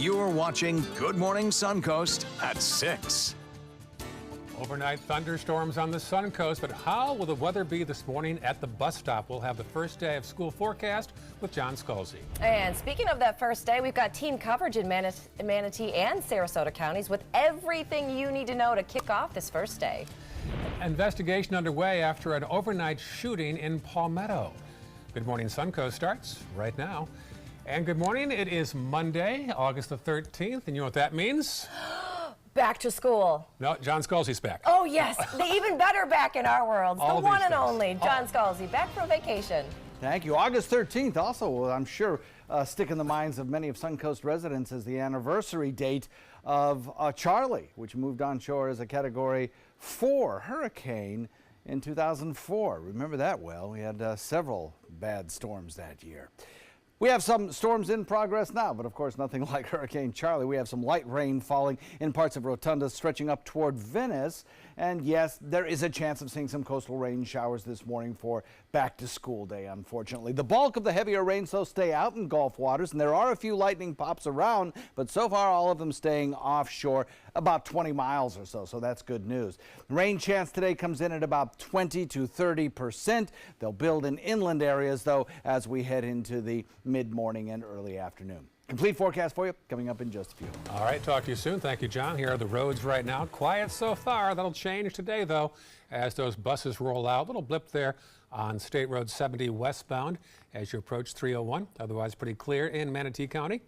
You're watching Good Morning Suncoast at 6. Overnight thunderstorms on the Suncoast, but how will the weather be this morning at the bus stop? We'll have the first day of school forecast with John Scalzi. And speaking of that first day, we've got team coverage in Manatee and Sarasota counties with everything you need to know to kick off this first day. Investigation underway after an overnight shooting in Palmetto. Good Morning Suncoast starts right now. And good morning, it is Monday, August the 13th, and you know what that means? Back to school. No, John Scalzi's back. Oh, yes, the even better back in our worlds. All The one and these things. only John Scalzi, back from vacation. Thank you. August 13th also, I'm sure, stick in the minds of many of Suncoast residents as the anniversary date of Charlie, which moved on shore as a Category 4 hurricane in 2004. Remember that well. We had several bad storms that year. We have some storms in progress now, but of course nothing like Hurricane Charlie. We have some light rain falling in parts of Rotunda, stretching up toward Venice. And yes, there is a chance of seeing some coastal rain showers this morning for back to school day, unfortunately. The bulk of the heavier rains, though, stay out in Gulf waters, and there are a few lightning pops around, but so far all of them staying offshore about 20 miles or so, so that's good news. Rain chance today comes in at about 20 to 30%. They'll build in inland areas, though, as we head into the mid-morning and early afternoon. Complete forecast for you coming up in just a few. All right, talk to you soon. Thank you, John. Here are the roads right now. Quiet so far. That'll change today, though, as those buses roll out. Little blip there on State Road 70 westbound as you approach 301. Otherwise, pretty clear in Manatee County.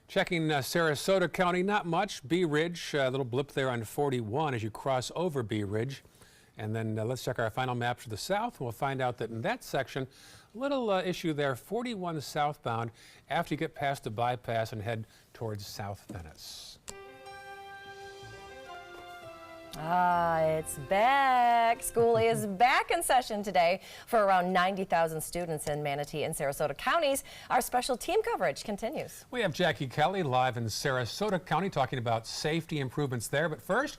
Checking Sarasota County, not much. Bee Ridge, a little blip there on 41 as you cross over Bee Ridge. And then let's check our final map to the south. We'll find out that in that section, little issue there, 41 southbound after you get past the bypass and head towards South Venice. It's back. School is back in session today for around 90,000 students in Manatee and Sarasota counties. Our special team coverage continues. We have Jackie Kelly live in Sarasota County talking about safety improvements there. But first,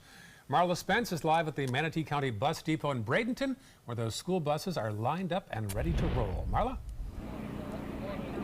Marla Spence is live at the Manatee County Bus Depot in Bradenton, where those school buses are lined up and ready to roll. Marla?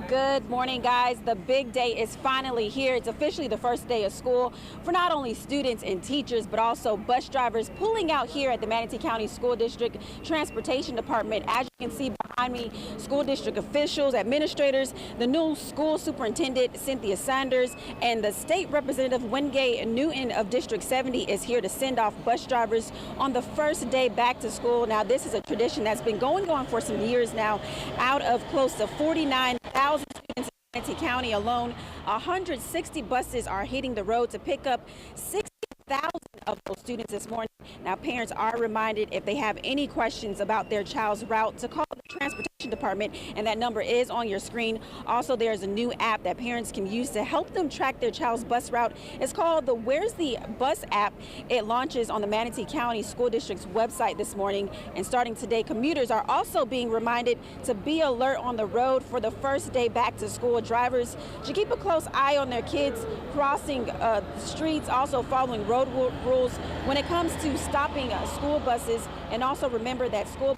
Good morning, guys. The big day is finally here. It's officially the first day of school for not only students and teachers, but also bus drivers pulling out here at the Manatee County School District Transportation Department. As you can see behind me, school district officials, administrators, the new school superintendent, Cynthia Sanders, and the state representative, Wingate Newton of District 70 is here to send off bus drivers on the first day back to school. Now, this is a tradition that's been going on for some years now. Out of close to 49,000 students in Manatee County alone, 160 buses are hitting the road to pick up 60,000 of those students this morning. Now, parents are reminded if they have any questions about their child's route to call the transportation department, and that number is on your screen. Also, there's a new app that parents can use to help them track their child's bus route. It's called the Where's the Bus app. It launches on the Manatee County School District's website this morning, and starting today, commuters are also being reminded to be alert on the road for the first day back to school. Drivers should keep a close eye on their kids crossing streets, also following road rules when it comes to stopping school buses. And also remember that school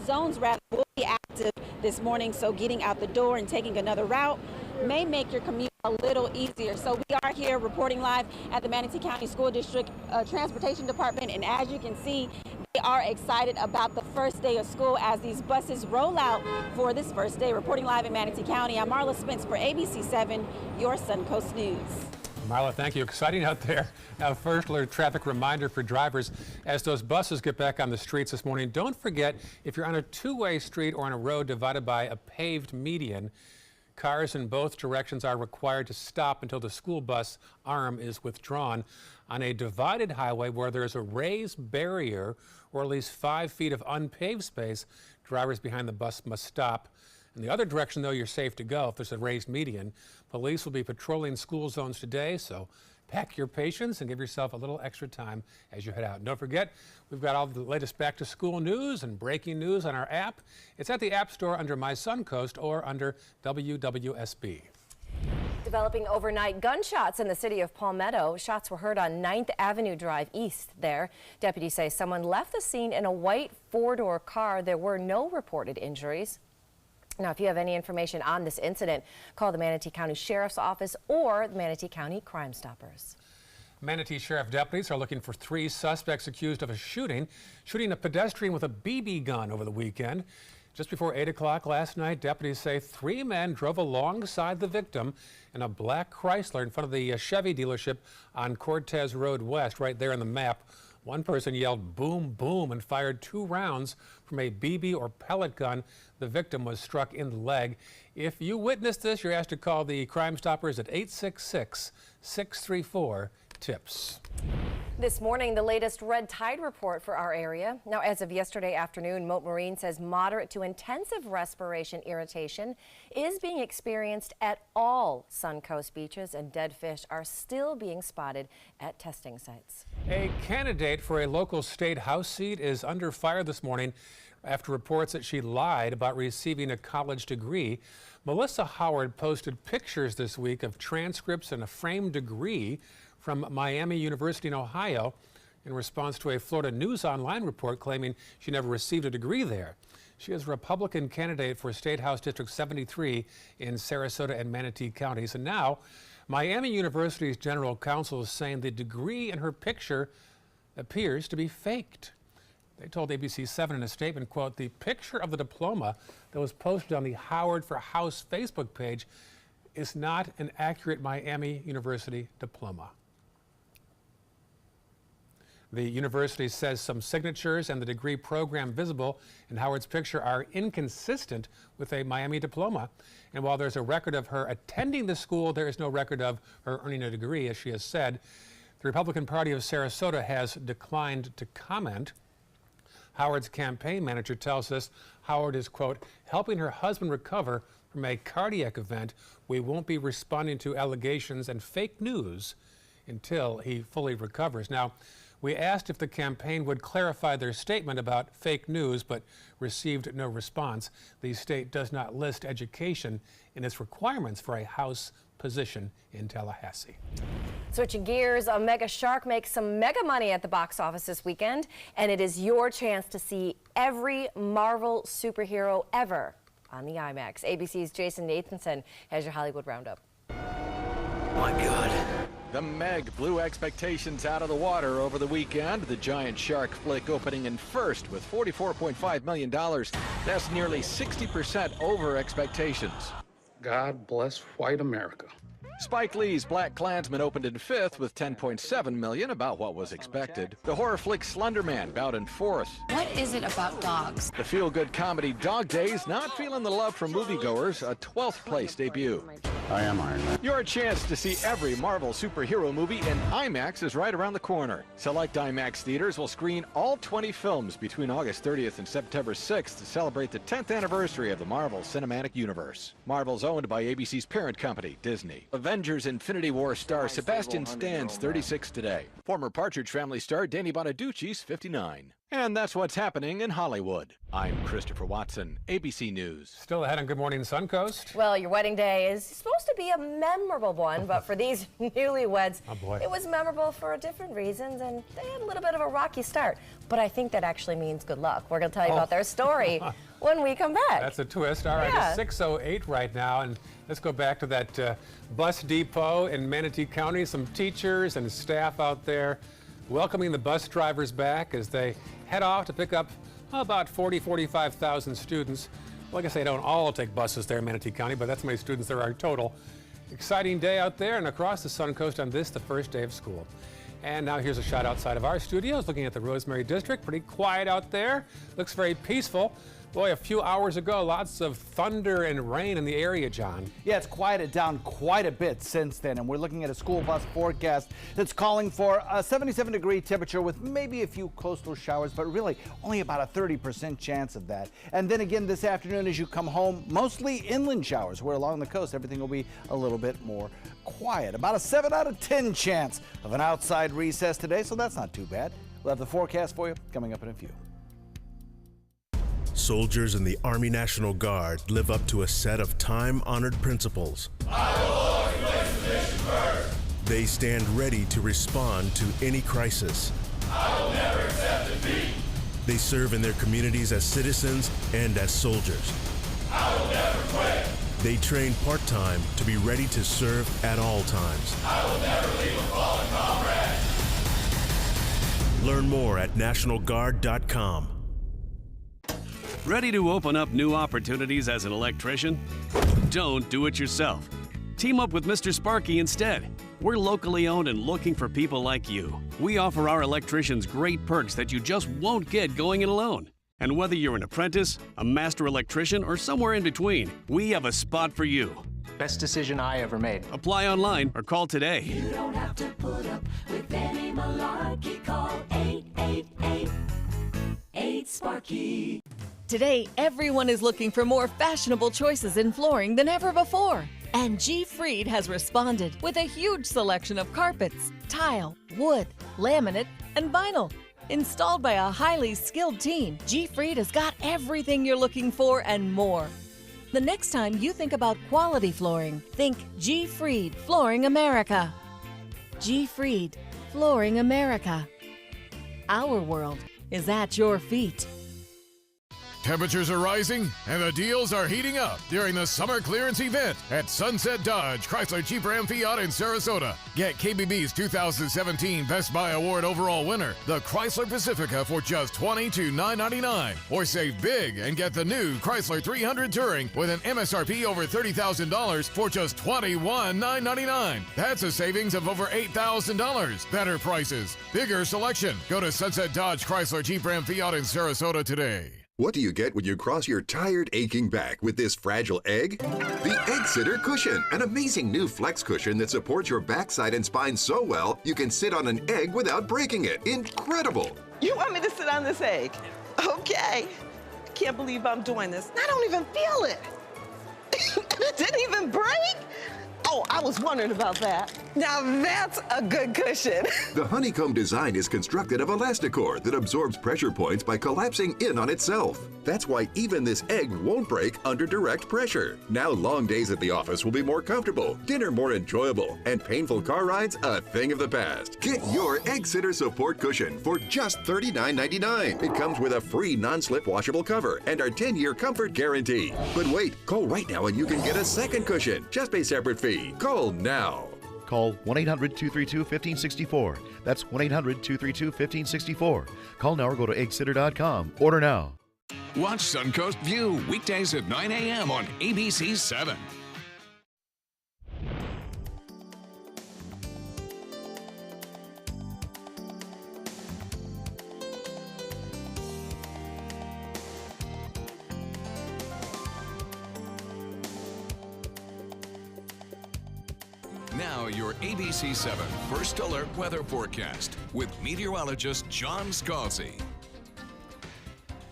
zones will be active this morning, so getting out the door and taking another route may make your commute a little easier. So we are here reporting live at the Manatee County School District Transportation Department, and as you can see, they are excited about the first day of school as these buses roll out for this first day. Reporting live in Manatee County, I'm Marla Spence for ABC 7, your Suncoast News. Marla, thank you. Exciting out there. Now, first alert traffic reminder for drivers as those buses get back on the streets this morning. Don't forget, if you're on a two-way street or on a road divided by a paved median, cars in both directions are required to stop until the school bus arm is withdrawn. On a divided highway where there's a raised barrier or at least 5 feet of unpaved space, drivers behind the bus must stop. In the other direction, though, you're safe to go if there's a raised median. Police will be patrolling school zones today, so pack your patience and give yourself a little extra time as you head out. And don't forget, we've got all the latest back-to-school news and breaking news on our app. It's at the App Store under My Suncoast or under WWSB. Developing overnight gunshots in the city of Palmetto. Shots were heard on 9th Avenue Drive East there. Deputies say someone left the scene in a white four-door car. There were no reported injuries. Now, if you have any information on this incident, call the Manatee County Sheriff's Office or the Manatee County Crime Stoppers. Manatee Sheriff deputies are looking for 3 suspects accused of shooting a pedestrian with a BB gun over the weekend. Just before 8 o'clock last night, deputies say 3 men drove alongside the victim in a black Chrysler in front of the Chevy dealership on Cortez Road West, right there on the map. One person yelled boom, boom, and fired 2 rounds from a BB or pellet gun. The victim was struck in the leg. If you witnessed this, you're asked to call the Crime Stoppers at 866-634-TIPS. This morning, the latest red tide report for our area. Now, as of yesterday afternoon, Mote Marine says moderate to intensive respiration irritation is being experienced at all Suncoast beaches, and dead fish are still being spotted at testing sites. A candidate for a local state House seat is under fire this morning after reports that she lied about receiving a college degree. Melissa Howard posted pictures this week of transcripts and a framed degree from Miami University in Ohio in response to a Florida News Online report claiming she never received a degree there. She is a Republican candidate for State House District 73 in Sarasota and Manatee counties. And now, Miami University's general counsel is saying the degree in her picture appears to be faked. They told ABC 7 in a statement, quote, "The picture of the diploma that was posted on the Howard for House Facebook page is not an accurate Miami University diploma." The university says some signatures and the degree program visible in Howard's picture are inconsistent with a Miami diploma. And while there's a record of her attending the school, there is no record of her earning a degree, as she has said. The Republican Party of Sarasota has declined to comment. Howard's campaign manager tells us Howard is, quote, "helping her husband recover from a cardiac event. We won't be responding to allegations and fake news until he fully recovers." Now, we asked if the campaign would clarify their statement about fake news, but received no response. The state does not list education in its requirements for a House position in Tallahassee. Switching gears, a mega shark makes some mega money at the box office this weekend, and it is your chance to see every Marvel superhero ever on the IMAX. ABC's Jason Nathanson has your Hollywood Roundup. My God. The Meg blew expectations out of the water over the weekend. The giant shark flick opening in first with $44.5 million. That's nearly 60% over expectations. God bless white America. Spike Lee's Black Klansman opened in fifth with $10.7 million, about what was expected. The horror flick Slender Man bowed in fourth. What is it about dogs? The feel-good comedy Dog Days not feeling the love from moviegoers, a 12th place debut. I am Iron Man. Your chance to see every Marvel superhero movie in IMAX is right around the corner. Select IMAX theaters will screen all 20 films between August 30th and September 6th to celebrate the 10th anniversary of the Marvel Cinematic Universe. Marvel's owned by ABC's parent company, Disney. Avengers Infinity War star Sebastian Stan's 36 today. Former Partridge Family star Danny Bonaducci's 59. And that's what's happening in Hollywood. I'm Christopher Watson, ABC News. Still ahead on Good Morning Suncoast. Well, your wedding day is supposed to be a memorable one, but for these newlyweds, Oh, boy. it was memorable for different reasons, and they had a little bit of a rocky start. But I think that actually means good luck. We're going to tell you about their story when we come back. That's a twist. All right, Yeah. It's 6:08 right now, and let's go back to that bus depot in Manatee County. Some teachers and staff out there welcoming the bus drivers back as they head off to pick up about 45,000 students. Like I say, they don't all take buses there in Manatee County, but that's how many students there are total. Exciting day out there and across the Suncoast on this, the first day of school. And now here's a shot outside of our studios, looking at the Rosemary District. Pretty quiet out there. Looks very peaceful. Boy, a few hours ago, lots of thunder and rain in the area, John. Yeah, it's quieted down quite a bit since then, and we're looking at a school bus forecast that's calling for a 77-degree temperature with maybe a few coastal showers, but really only about a 30% chance of that. And then again this afternoon as you come home, mostly inland showers, where along the coast everything will be a little bit more quiet. About a 7 out of 10 chance of an outside recess today, so that's not too bad. We'll have the forecast for you coming up in a few. Soldiers in the Army National Guard live up to a set of time-honored principles. I will always place the mission first. They stand ready to respond to any crisis. I will never accept defeat. They serve in their communities as citizens and as soldiers. I will never They train part-time to be ready to serve at all times. I will never leave a fallen comrade. Learn more at nationalguard.com. Ready to open up new opportunities as an electrician? Don't do it yourself. Team up with Mr. Sparky instead. We're locally owned and looking for people like you. We offer our electricians great perks that you just won't get going it alone. And whether you're an apprentice, a master electrician, or somewhere in between, we have a spot for you. Best decision I ever made. Apply online or call today. You don't have to put up with any malarkey. Call 888-8-SPARKY. Today, everyone is looking for more fashionable choices in flooring than ever before. And G. Fried has responded with a huge selection of carpets, tile, wood, laminate, and vinyl. Installed by a highly skilled team, G. Fried has got everything you're looking for and more. The next time you think about quality flooring, think G. Fried Flooring America. G. Fried Flooring America. Our world is at your feet. Temperatures are rising and the deals are heating up during the summer clearance event at Sunset Dodge Chrysler Jeep Ram Fiat in Sarasota. Get KBB's 2017 Best Buy Award overall winner, the Chrysler Pacifica, for just $22,999. Or save big and get the new Chrysler 300 Touring with an MSRP over $30,000 for just $21,999. That's a savings of over $8,000. Better prices, bigger selection. Go to Sunset Dodge Chrysler Jeep Ram Fiat in Sarasota today. What do you get when you cross your tired, aching back with this fragile egg? The Egg Sitter Cushion, an amazing new flex cushion that supports your backside and spine so well you can sit on an egg without breaking it. Incredible! You want me to sit on this egg? Okay. I can't believe I'm doing this. I don't even feel it. It didn't even break? Oh, I was wondering about that. Now that's a good cushion. The honeycomb design is constructed of Elasticor that absorbs pressure points by collapsing in on itself. That's why even this egg won't break under direct pressure. Now long days at the office will be more comfortable, dinner more enjoyable, and painful car rides a thing of the past. Get your Egg Sitter Support Cushion for just $39.99. It comes with a free non-slip washable cover and our 10-year comfort guarantee. But wait, call right now and you can get a second cushion. Just pay separate fee. Call now. Call 1-800-232-1564. That's 1-800-232-1564. Call now or go to eggsitter.com. Order now. Watch Suncoast View weekdays at 9 a.m. on ABC 7. Now your ABC 7 First Alert weather forecast with meteorologist John Scalzi.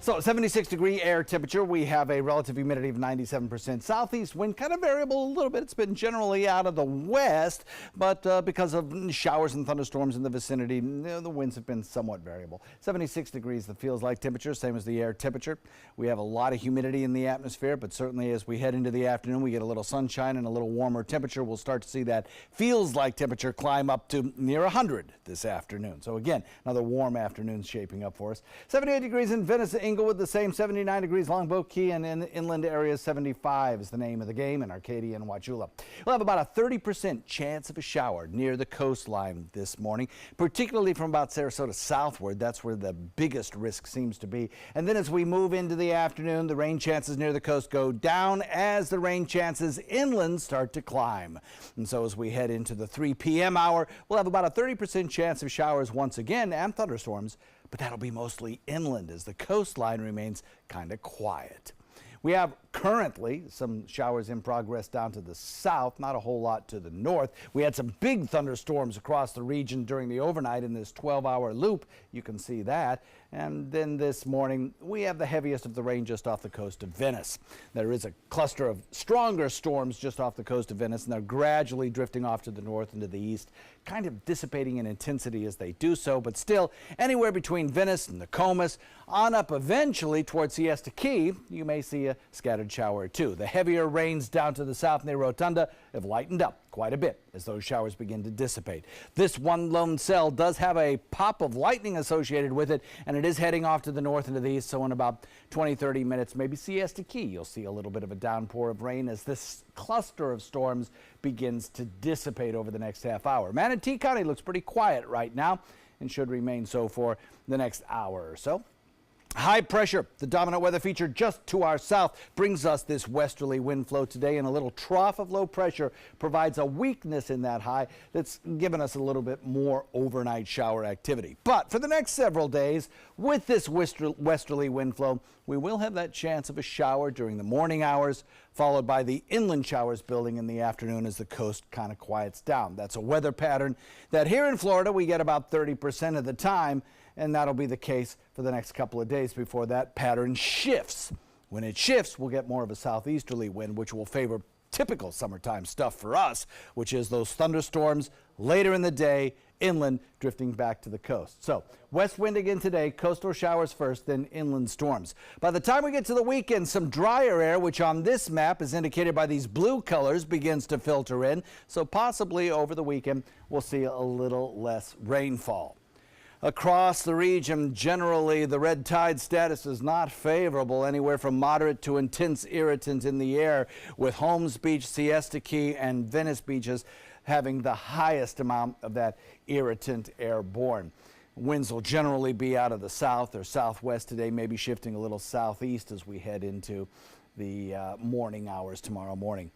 So 76-degree air temperature. We have a relative humidity of 97%. Southeast wind kind of variable a little bit. It's been generally out of the west, but because of showers and thunderstorms in the vicinity, the winds have been somewhat variable. 76 degrees the feels like temperature, same as the air temperature. We have a lot of humidity in the atmosphere, but certainly as we head into the afternoon, we get a little sunshine and a little warmer temperature. We'll start to see that feels like temperature climb up to near 100 this afternoon. So again, another warm afternoon shaping up for us. 78 degrees in Venice, Inglewood, the same 79 degrees, Longboat Key, and in inland areas 75 is the name of the game in Arcadia and Wauchula. We'll have about a 30% chance of a shower near the coastline this morning, particularly from about Sarasota southward. That's where the biggest risk seems to be. And then as we move into the afternoon, the rain chances near the coast go down as the rain chances inland start to climb. And so as we head into the 3 p.m. hour, we'll have about a 30% chance of showers once again and thunderstorms, but that'll be mostly inland as the coastline remains kind of quiet. We have currently some showers in progress down to the south, not a whole lot to the north. We had some big thunderstorms across the region during the overnight in this 12-hour loop. You can see that. And then this morning, we have the heaviest of the rain just off the coast of Venice. There is a cluster of stronger storms just off the coast of Venice, and they're gradually drifting off to the north and to the east, kind of dissipating in intensity as they do so, but still anywhere between Venice and Nokomis on up eventually towards Siesta Key. You may see a scattered shower or two. The heavier rains down to the south near Rotunda have lightened up quite a bit as those showers begin to dissipate. This one lone cell does have a pop of lightning associated with it, and it is heading off to the north and to the east, so in about 20-30 minutes, maybe Siesta Key, you'll see a little bit of a downpour of rain as this cluster of storms begins to dissipate over the next half hour. Manatee County looks pretty quiet right now and should remain so for the next hour or so. High pressure, the dominant weather feature just to our south, brings us this westerly wind flow today, and a little trough of low pressure provides a weakness in that high that's given us a little bit more overnight shower activity. But for the next several days, with this westerly wind flow, we will have that chance of a shower during the morning hours, followed by the inland showers building in the afternoon as the coast kind of quiets down. That's a weather pattern that here in Florida we get about 30% of the time, and that'll be the case for the next couple of days before that pattern shifts. When it shifts, we'll get more of a southeasterly wind, which will favor typical summertime stuff for us, which is those thunderstorms later in the day, inland, drifting back to the coast. So west wind again today, coastal showers first, then inland storms. By the time we get to the weekend, some drier air, which on this map is indicated by these blue colors, begins to filter in. So possibly over the weekend, we'll see a little less rainfall. Across the region, generally, the red tide status is not favorable, anywhere from moderate to intense irritant in the air, with Holmes Beach, Siesta Key, and Venice beaches having the highest amount of that irritant airborne. Winds will generally be out of the south or southwest today, maybe shifting a little southeast as we head into the morning hours tomorrow morning.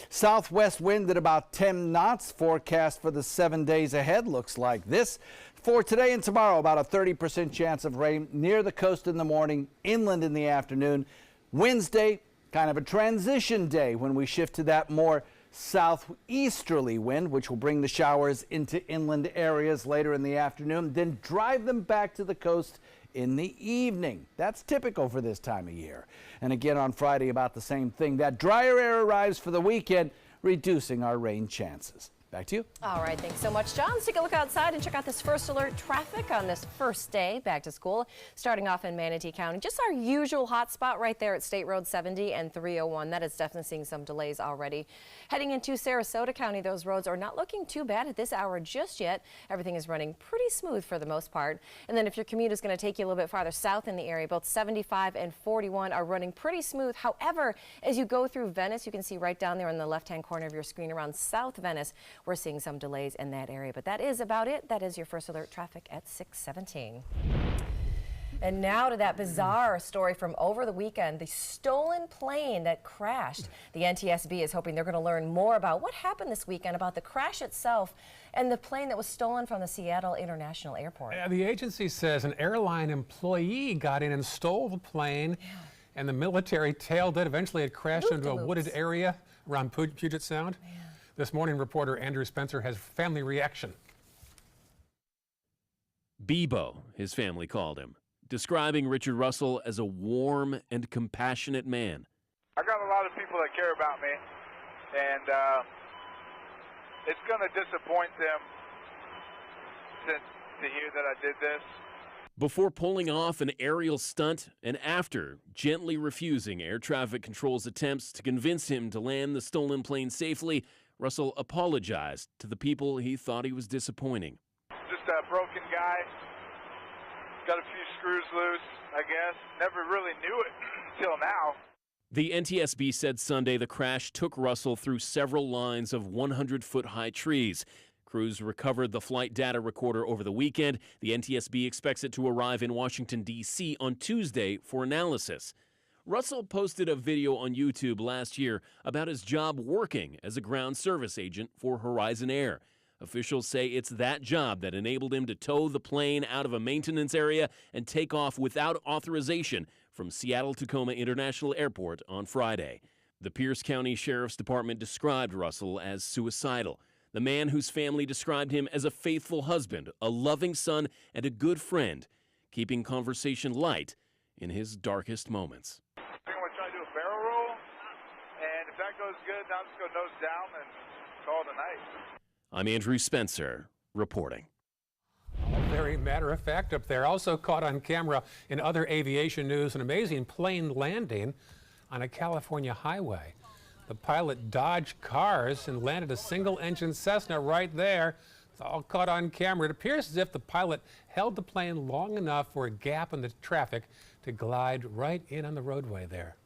Southwest wind at about 10 knots. Forecast for the 7 days ahead looks like this. For today and tomorrow, about a 30% chance of rain near the coast in the morning, inland in the afternoon. Wednesday, kind of a transition day when we shift to that more southeasterly wind, which will bring the showers into inland areas later in the afternoon, then drive them back to the coast in the evening. That's typical for this time of year. And again on Friday, about the same thing. That drier air arrives for the weekend, reducing our rain chances. Back to you. All right, thanks so much, John. Let's take a look outside and check out this first alert traffic on this first day back to school. Starting off in Manatee County, just our usual hot spot right there at State Road 70 and 301. That is definitely seeing some delays already. Heading into Sarasota County, those roads are not looking too bad at this hour just yet. Everything is running pretty smooth for the most part. And then if your commute is going to take you a little bit farther south in the area, both 75 and 41 are running pretty smooth. However, as you go through Venice, you can see right down there in the left-hand corner of your screen around South Venice, we're seeing some delays in that area, but that is about it. That is your first alert traffic at 6:17. And now to that bizarre story from over the weekend, the stolen plane that crashed. The NTSB is hoping they're going to learn more about what happened this weekend, about the crash itself and the plane that was stolen from the Seattle International Airport. The agency says an airline employee got in and stole the plane, and the military tailed it. Eventually it crashed into a wooded area around Puget Sound. This morning, reporter Andrew Spencer has family reaction. Bebo, his family called him, describing Richard Russell as a warm and compassionate man. I got a lot of people that care about me, and it's going to disappoint them to hear that I did this. Before pulling off an aerial stunt and after gently refusing air traffic control's attempts to convince him to land the stolen plane safely, Russell apologized to the people he thought he was disappointing. Just a broken guy. Got a few screws loose, I guess. Never really knew it until now. The NTSB said Sunday the crash took Russell through several lines of 100-foot-high trees. Crews recovered the flight data recorder over the weekend. The NTSB expects it to arrive in Washington, D.C. on Tuesday for analysis. Russell posted a video on YouTube last year about his job working as a ground service agent for Horizon Air. Officials say it's that job that enabled him to tow the plane out of a maintenance area and take off without authorization from Seattle-Tacoma International Airport on Friday. The Pierce County Sheriff's Department described Russell as suicidal. The man whose family described him as a faithful husband, a loving son, and a good friend, keeping conversation light in his darkest moments. I'm going to try to do a barrel roll, and if that goes good, I'll just go nose down and call it a night. I'm Andrew Spencer, reporting. Very matter of fact up there. Also caught on camera in other aviation news, an amazing plane landing on a California highway. The pilot dodged cars and landed a single-engine Cessna right there. It's all caught on camera. It appears as if the pilot held the plane long enough for a gap in the traffic to glide right in on the roadway there.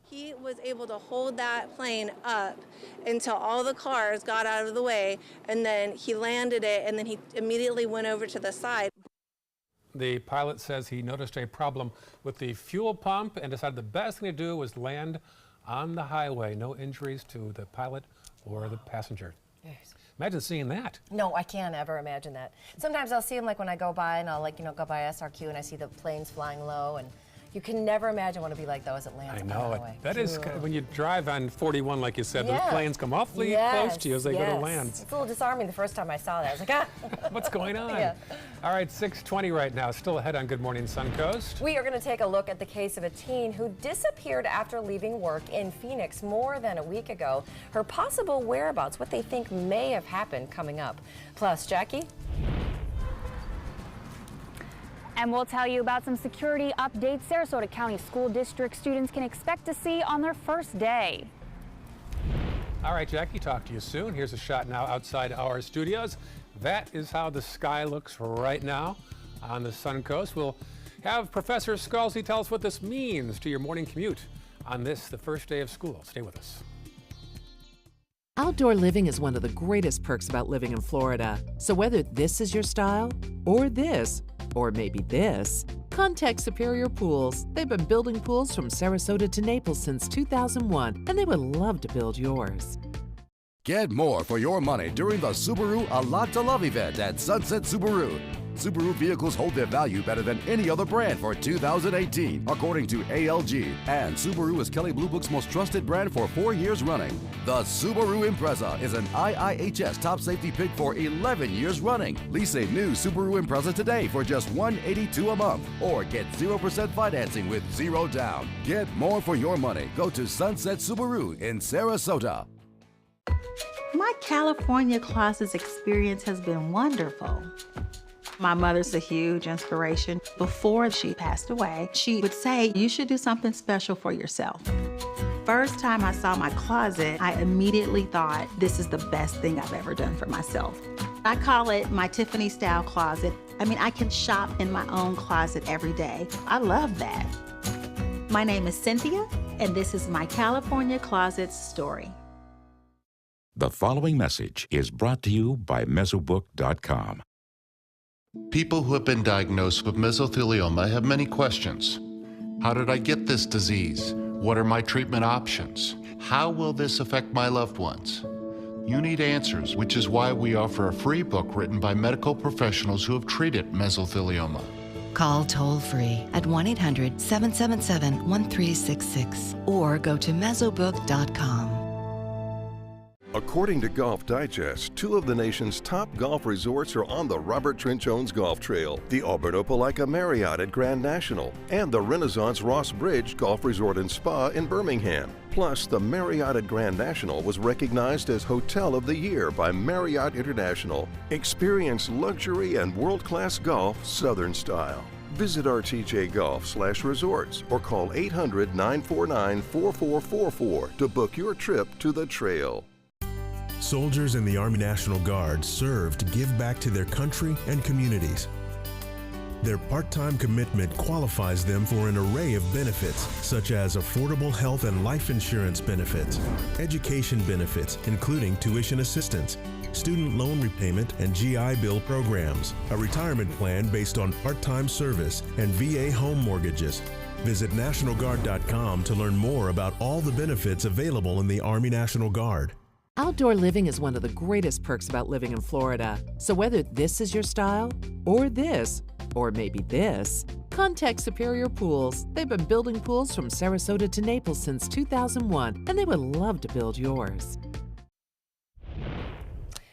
He was able to hold that plane up until all the cars got out of the way, and then he landed it, and then he immediately went over to the side. The pilot says he noticed a problem with the fuel pump and decided the best thing to do was land on the highway. No injuries to the pilot or the passenger. Yes. Imagine seeing that. No, I can't ever imagine that. Sometimes I'll see them like when I go by and I'll go by SRQ and I see the planes flying low, and you can never imagine what it'd be like though as it lands on the highway. That is, when you drive on 41, like you said, those planes come awfully close to you as they go to land. It's a little disarming the first time I saw that. I was like, ah. What's going on? Yeah. All right, 6:20 right now. Still ahead on Good Morning Suncoast. We are going to take a look at the case of a teen who disappeared after leaving work in Phoenix more than a week ago. Her possible whereabouts, what they think may have happened, coming up. Plus, Jackie? And we'll tell you about some security updates Sarasota County School District students can expect to see on their first day. All right, Jackie, talk to you soon. Here's a shot now outside our studios. That is how the sky looks right now on the Suncoast. We'll have Professor Scalzi tell us what this means to your morning commute on this, the first day of school. Stay with us. Outdoor living is one of the greatest perks about living in Florida. So whether this is your style, or this, or maybe this, contact Superior Pools. They've been building pools from Sarasota to Naples since 2001, and they would love to build yours. Get more for your money during the Subaru A Lot to Love event at Sunset Subaru. Subaru vehicles hold their value better than any other brand for 2018, according to ALG. And Subaru is Kelley Blue Book's most trusted brand for 4 years running. The Subaru Impreza is an IIHS top safety pick for 11 years running. Lease a new Subaru Impreza today for just $182 a month, or get 0% financing with 0 down. Get more for your money. Go to Sunset Subaru in Sarasota. My California Closets experience has been wonderful. My mother's a huge inspiration. Before she passed away, she would say, you should do something special for yourself. First time I saw my closet, I immediately thought, this is the best thing I've ever done for myself. I call it my Tiffany style closet. I mean, I can shop in my own closet every day. I love that. My name is Cynthia, and this is my California Closets story. The following message is brought to you by Mesobook.com. People who have been diagnosed with mesothelioma have many questions. How did I get this disease? What are my treatment options? How will this affect my loved ones? You need answers, which is why we offer a free book written by medical professionals who have treated mesothelioma. Call toll-free at 1-800-777-1366 or go to Mesobook.com. According to Golf Digest, 2 of the nation's top golf resorts are on the Robert Trent Jones Golf Trail, the Alberto Palaika Marriott at Grand National, and the Renaissance Ross Bridge Golf Resort and Spa in Birmingham. Plus, the Marriott at Grand National was recognized as Hotel of the Year by Marriott International. Experience luxury and world-class golf Southern style. Visit RTJ Golf/resorts or call 800-949-4444 to book your trip to the trail. Soldiers in the Army National Guard serve to give back to their country and communities. Their part-time commitment qualifies them for an array of benefits, such as affordable health and life insurance benefits, education benefits, including tuition assistance, student loan repayment and GI Bill programs, a retirement plan based on part-time service, and VA home mortgages. Visit NationalGuard.com to learn more about all the benefits available in the Army National Guard. Outdoor living is one of the greatest perks about living in Florida. So whether this is your style, or this, or maybe this, contact Superior Pools. They've been building pools from Sarasota to Naples since 2001, and they would love to build yours.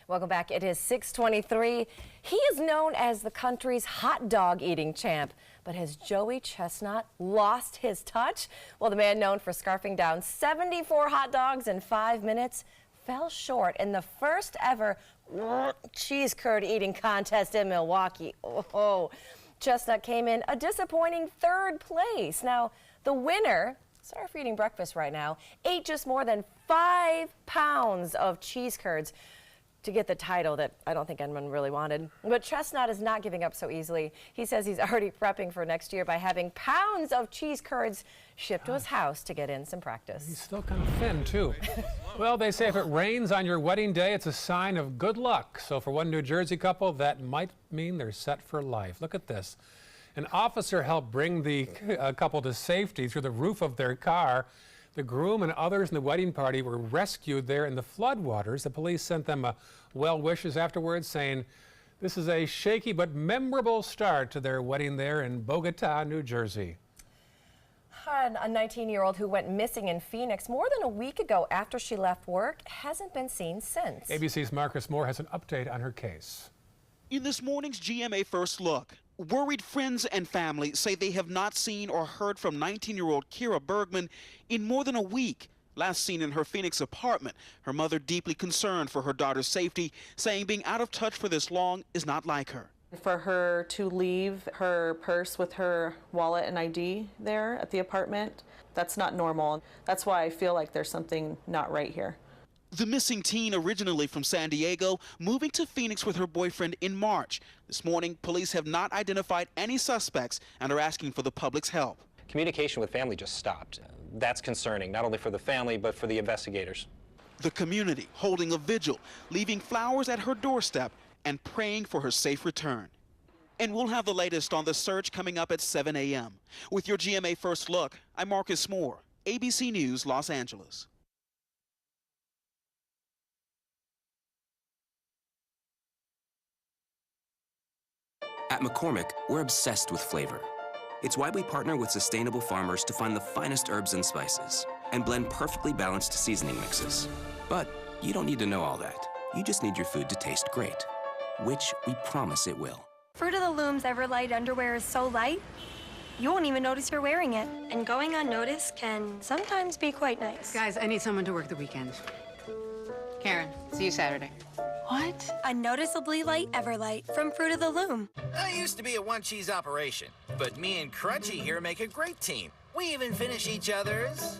Welcome back. It is 6:23. He is known as the country's hot dog eating champ. But has Joey Chestnut lost his touch? Well, the man known for scarfing down 74 hot dogs in 5 minutes fell short in the first ever cheese curd eating contest in Milwaukee. Oh, Chestnut came in a disappointing 3rd place. Now, the winner sorry for eating breakfast right now, ate just more than 5 pounds of cheese curds to get the title that I don't think anyone really wanted. But Chestnut is not giving up so easily. He says he's already prepping for next year by having pounds of cheese curds shipped to his house to get in some practice. He's still kind of thin, too. Well, they say if it rains on your wedding day, it's a sign of good luck. So for one New Jersey couple, that might mean they're set for life. Look at this. An officer helped bring the couple to safety through the roof of their car. The groom and others in the wedding party were rescued there in the floodwaters. The police sent them well wishes afterwards, saying this is a shaky but memorable start to their wedding there in Bogota, New Jersey. A 19-year-old who went missing in Phoenix more than a week ago after she left work hasn't been seen since. ABC's Marcus Moore has an update on her case. In this morning's GMA First Look, worried friends and family say they have not seen or heard from 19-year-old Kira Bergman in more than a week. Last seen in her Phoenix apartment, her mother deeply concerned for her daughter's safety, saying being out of touch for this long is not like her. For her to leave her purse with her wallet and ID there at the apartment, that's not normal. That's why I feel like there's something not right here. The missing teen, originally from San Diego, moving to Phoenix with her boyfriend in March. This morning, police have not identified any suspects and are asking for the public's help. Communication with family just stopped. That's concerning, not only for the family, but for the investigators. The community holding a vigil, leaving flowers at her doorstep and praying for her safe return. And we'll have the latest on the search coming up at 7 a.m. With your GMA First Look, I'm Marcus Moore, ABC News, Los Angeles. At McCormick, we're obsessed with flavor. It's why we partner with sustainable farmers to find the finest herbs and spices and blend perfectly balanced seasoning mixes. But you don't need to know all that. You just need your food to taste great, which we promise it will. Fruit of the Loom's Everlight underwear is so light, you won't even notice you're wearing it. And going unnoticed can sometimes be quite nice. Guys, I need someone to work the weekend. Karen, see you Saturday. What? A noticeably light Everlight from Fruit of the Loom. I used to be a one-cheese operation, but me and Crunchy here make a great team. We even finish each other's...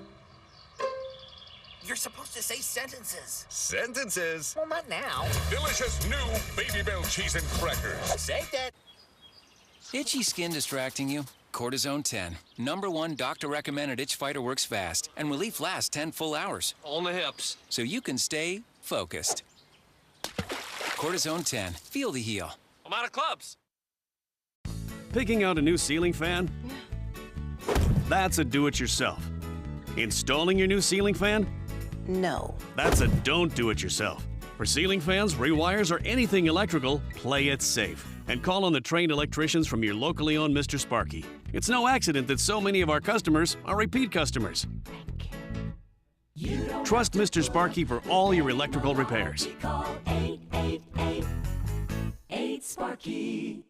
You're supposed to say sentences. Sentences? Well, not now. Delicious new Baby Bell cheese and crackers. Say that. Itchy skin distracting you? Cortisone 10. #1 doctor-recommended itch fighter works fast, and relief lasts 10 full hours. On the hips. So you can stay focused. Cortisone 10. Feel the heal. I'm out of clubs. Picking out a new ceiling fan? That's a do-it-yourself. Installing your new ceiling fan? No. That's a don't do it yourself. For ceiling fans, rewires, or anything electrical, play it safe. And call on the trained electricians from your locally owned Mr. Sparky. It's no accident that so many of our customers are repeat customers. Trust Mr. Sparky for all your electrical repairs. Call 888-8-SPARKY.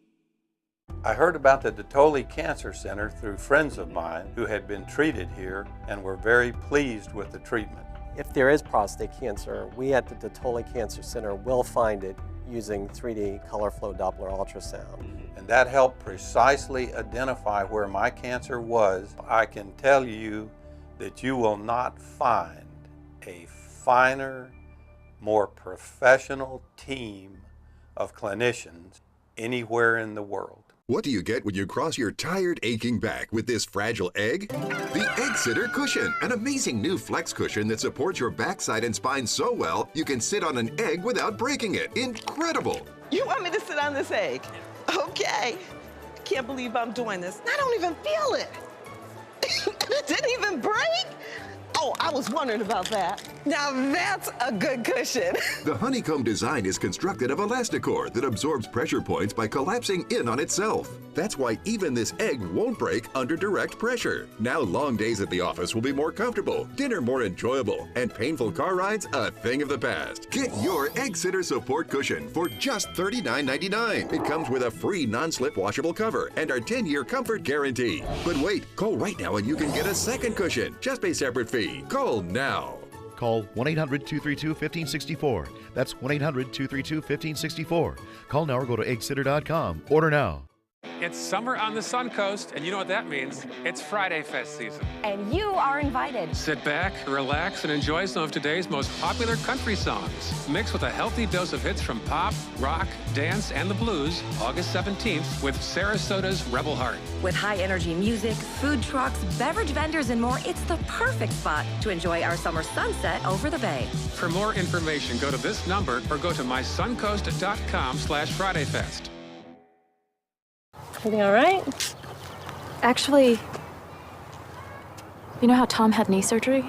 I heard about the Dotoli Cancer Center through friends of mine who had been treated here and were very pleased with the treatment. If there is prostate cancer, we at the Dotoli Cancer Center will find it using 3D color flow Doppler ultrasound. And that helped precisely identify where my cancer was. I can tell you that you will not find a finer, more professional team of clinicians anywhere in the world. What do you get when you cross your tired, aching back with this fragile egg? The Egg Sitter Cushion, an amazing new flex cushion that supports your backside and spine so well you can sit on an egg without breaking it. Incredible! You want me to sit on this egg? Okay. I can't believe I'm doing this. I don't even feel it. It didn't even break? Oh, I was wondering about that. Now that's a good cushion. The honeycomb design is constructed of Elasticor that absorbs pressure points by collapsing in on itself. That's why even this egg won't break under direct pressure. Now long days at the office will be more comfortable, dinner more enjoyable, and painful car rides a thing of the past. Get your Egg Sitter Support Cushion for just $39.99. It comes with a free non-slip washable cover and our 10-year comfort guarantee. But wait, call right now and you can get a second cushion. Just pay separate fee. Call now. Call 1-800-232-1564. That's 1-800-232-1564. Call now or go to eggsitter.com. Order now. It's summer on the Suncoast, and you know what that means. It's Friday Fest season. And you are invited. Sit back, relax, and enjoy some of today's most popular country songs, mixed with a healthy dose of hits from pop, rock, dance, and the blues, August 17th with Sarasota's Rebel Heart. With high-energy music, food trucks, beverage vendors, and more, it's the perfect spot to enjoy our summer sunset over the bay. For more information, go to this number or go to mysuncoast.com/FridayFest. Everything all right? Actually, you know how Tom had knee surgery?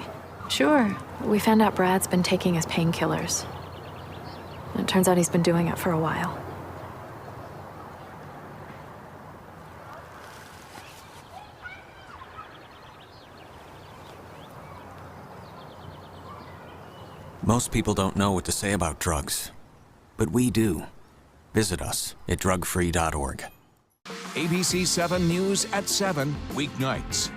Sure. We found out Brad's been taking his painkillers. And it turns out he's been doing it for a while. Most people don't know what to say about drugs, but we do. Visit us at drugfree.org. ABC 7 News at 7, weeknights.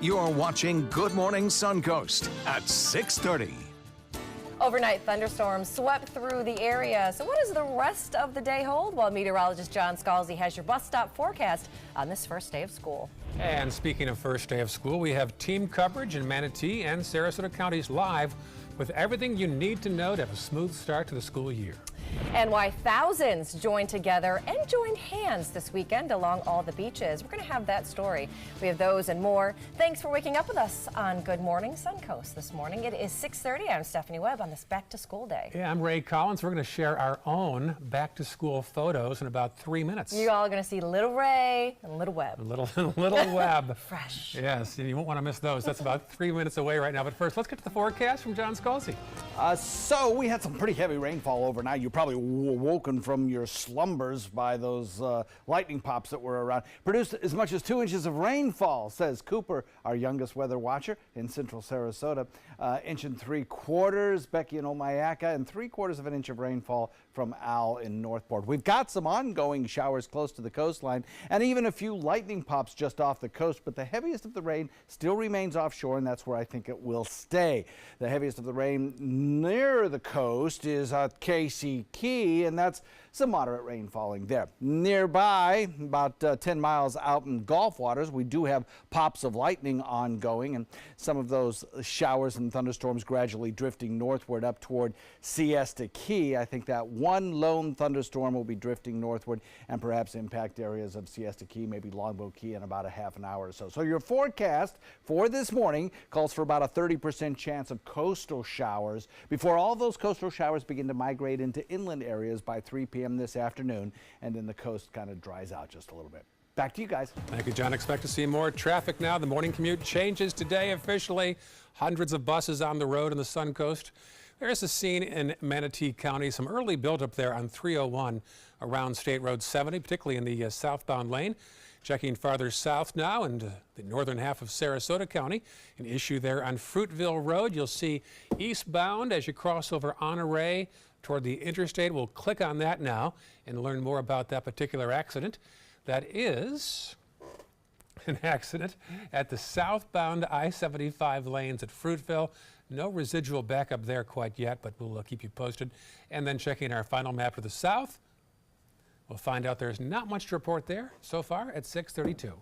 You're watching Good Morning Suncoast at 6:30. Overnight thunderstorms swept through the area. So what does the rest of the day hold? Well, meteorologist John Scalzi has your bus stop forecast on this first day of school. And speaking of first day of school, we have team coverage in Manatee and Sarasota counties live with everything you need to know to have a smooth start to the school year. And why thousands joined together and joined hands this weekend along all the beaches. We're going to have that story. We have those and more. Thanks for waking up with us on Good Morning Suncoast this morning. It is 6:30. I'm Stephanie Webb on this back to school day. Yeah, I'm Ray Collins. We're going to share our own back to school photos in about 3 minutes. You all are going to see little Ray and little Webb. Little Webb. Fresh. Yes, and you won't want to miss those. That's about 3 minutes away right now. But first, let's get to the forecast from John Scalzi. So we had some pretty heavy rainfall overnight. You probably woken from your slumbers by those lightning pops that were around. Produced as much as 2 inches of rainfall, says Cooper, our youngest weather watcher in central Sarasota. Inch and 3/4, Becky in Omayaka, and 3/4 of an inch of rainfall from Al in Northport. We've got some ongoing showers close to the coastline and even a few lightning pops just off the coast, but the heaviest of the rain still remains offshore, and that's where I think it will stay. The heaviest of the rain near the coast is at Casey Key, and that's some moderate rain falling there. Nearby, about 10 miles out in Gulf waters, we do have pops of lightning ongoing, and some of those showers and thunderstorms gradually drifting northward up toward Siesta Key. I think that one lone thunderstorm will be drifting northward and perhaps impact areas of Siesta Key, maybe Longboat Key, in about a half an hour or so. So your forecast for this morning calls for about a 30% chance of coastal showers before all those coastal showers begin to migrate into inland areas by 3 p.m. this afternoon, and then the coast kind of dries out just a little bit. Back to you guys. Thank you, John. Expect to see more traffic now. The morning commute changes today officially. Hundreds of buses on the road in the Suncoast. There's a scene in Manatee County, some early buildup there on 301 around State Road 70, particularly in the southbound lane. Checking farther south now in the northern half of Sarasota County, an issue there on Fruitville Road. You'll see eastbound as you cross over Honore toward the interstate. We'll click on that now and learn more about that particular accident. That is an accident at the southbound I-75 lanes at Fruitville. No residual backup there quite yet, but we'll keep you posted. And then checking our final map to the south, we'll find out there's not much to report there so far at 6:32.